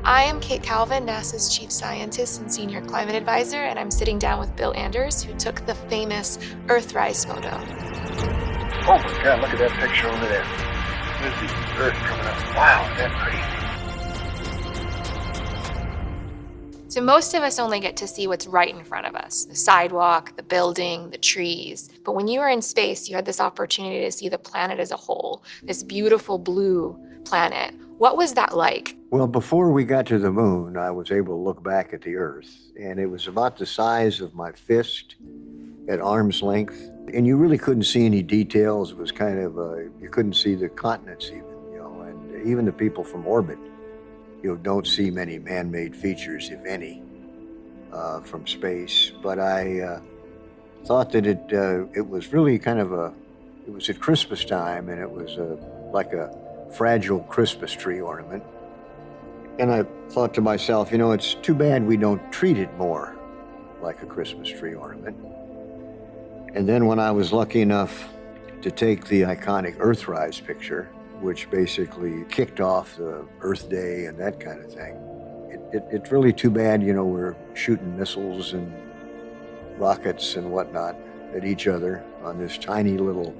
I am Kate Calvin, NASA's Chief Scientist and Senior Climate Advisor, and I'm sitting down with Bill Anders, who took the famous Earthrise photo. Oh my God, look at that picture over there. There's the Earth coming up. Wow, isn't that pretty? So most of us only get to see what's right in front of us, the sidewalk, the building, the trees. But when you were in space, you had this opportunity to see the planet as a whole, this beautiful blue planet. What was that like? Well, before we got to the moon, I was able to look back at the Earth, and it was about the size of my fist at arm's length. And you really couldn't see any details. It was kind of, you couldn't see the continents even, and even the people from orbit, don't see many man-made features, if any, from space. But I thought that it was really kind of it was at Christmas time, and it was like a fragile Christmas tree ornament. And I thought to myself, it's too bad we don't treat it more like a Christmas tree ornament. And then when I was lucky enough to take the iconic Earthrise picture, which basically kicked off the Earth Day and that kind of thing, it's really too bad, we're shooting missiles and rockets and whatnot at each other on this tiny little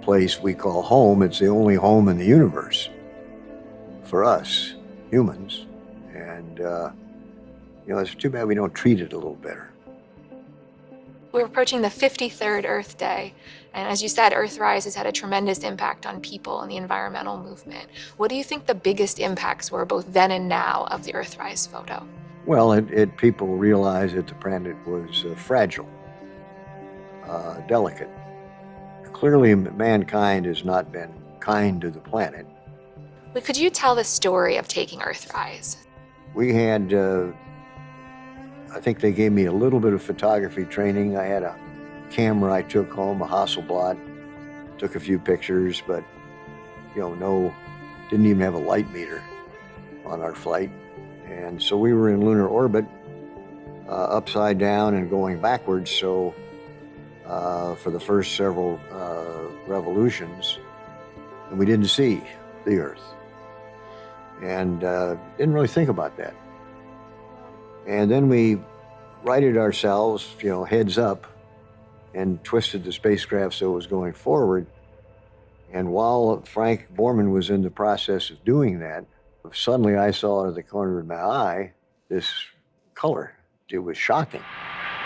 place we call home. It's the only home in the universe for us humans, and it's too bad we don't treat it a little better. We're approaching the 53rd Earth Day, and as you said, Earthrise has had a tremendous impact on people and the environmental movement. What do you think the biggest impacts were, both then and now, of the Earthrise photo? Well, people realized that the planet was fragile, delicate. Clearly, mankind has not been kind to the planet. But could you tell the story of taking Earthrise? We had, I think they gave me a little bit of photography training. I had a camera I took home, a Hasselblad, took a few pictures, but, didn't even have a light meter on our flight. And so we were in lunar orbit, upside down and going backwards. So for the first several revolutions, and we didn't see the Earth. And didn't really think about that. And then we righted ourselves, heads up, and twisted the spacecraft so it was going forward. And while Frank Borman was in the process of doing that, suddenly I saw out of the corner of my eye this color. It was shocking.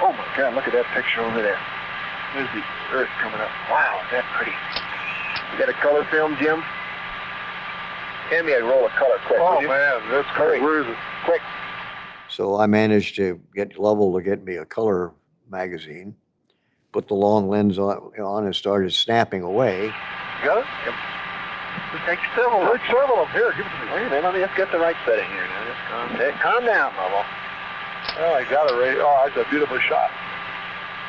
Oh my God, look at that picture over there. There's the Earth coming up. Wow, is that pretty? You got a color film, Jim? Hand me a roll of color quick. Oh man, that's great. Where is it? Quick. So I managed to get Lovell to get me a color magazine, put the long lens on and started snapping away. You got it? Yep. Just take several. Take several of them. Here, give it to me. Wait a minute, let me just get the right setting here now. Just calm down, Lovell. Oh, I got it right. Oh, that's a beautiful shot.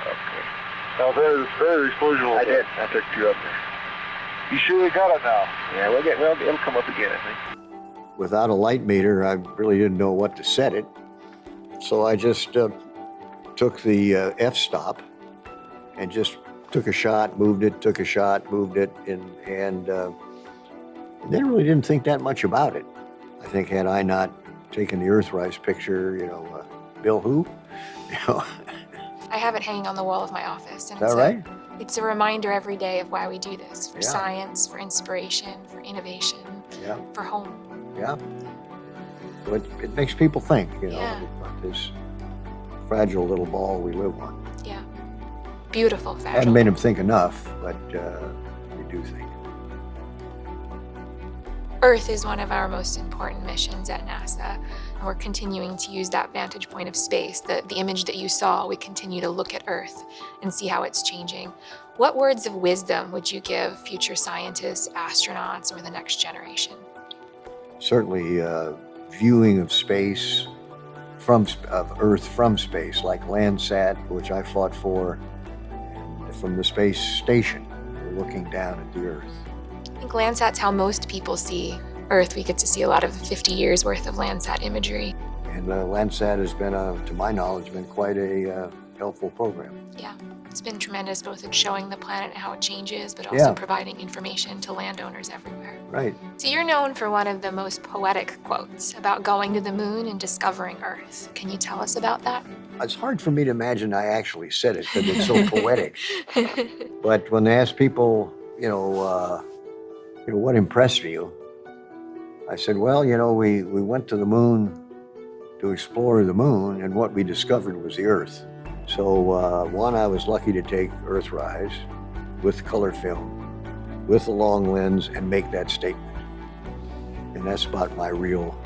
Okay. Now there's very exposure. I did. I took two up there. You sure you got it now? Yeah, it'll come up again, I think. Without a light meter, I really didn't know what to set it. So I just took the f-stop and just took a shot, moved it, took a shot, moved it, and then really didn't think that much about it. I think had I not taken the Earthrise picture, Bill who? I have it hanging on the wall of my office. And Is that right? It's a reminder every day of why we do this, for Yeah. science, for inspiration, for innovation, Yeah, for home. yeah. So it makes people think, Yeah. about this fragile little ball we live on. Yeah. Beautiful Hadn't fragile. made them think enough, but we do think. Earth is one of our most important missions at NASA, and we're continuing to use that vantage point of space, the image that you saw. We continue to look at Earth and see how it's changing. What words of wisdom would you give future scientists, astronauts, or the next generation? Certainly viewing of space, of Earth from space, like Landsat, which I fought for, and from the space station, looking down at the Earth. I think Landsat's how most people see Earth. We get to see a lot of 50 years worth of Landsat imagery. And Landsat has been, to my knowledge, been quite a helpful program. Yeah, it's been tremendous both in showing the planet how it changes, but also Yeah. providing information to landowners everywhere. Right. So you're known for one of the most poetic quotes about going to the moon and discovering Earth. Can you tell us about that? It's hard for me to imagine I actually said it because it's so poetic. But when they ask people, what impressed you? I said, well, we went to the moon to explore the moon, and what we discovered was the Earth. So one, I was lucky to take Earthrise with color film, with a long lens, and make that statement. And that's about my real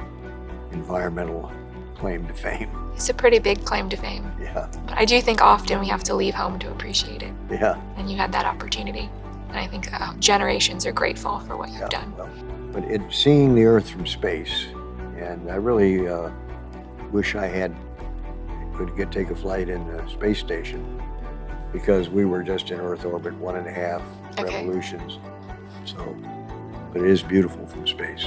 environmental claim to fame. It's a pretty big claim to fame. Yeah, But I do think often we have to leave home to appreciate it. yeah. And you had that opportunity. And I think generations are grateful for what you've done. Well, but seeing the Earth from space, and I really wish I could take a flight in the space station, because we were just in Earth orbit 1.5 Okay. revolutions. So, but it is beautiful from space.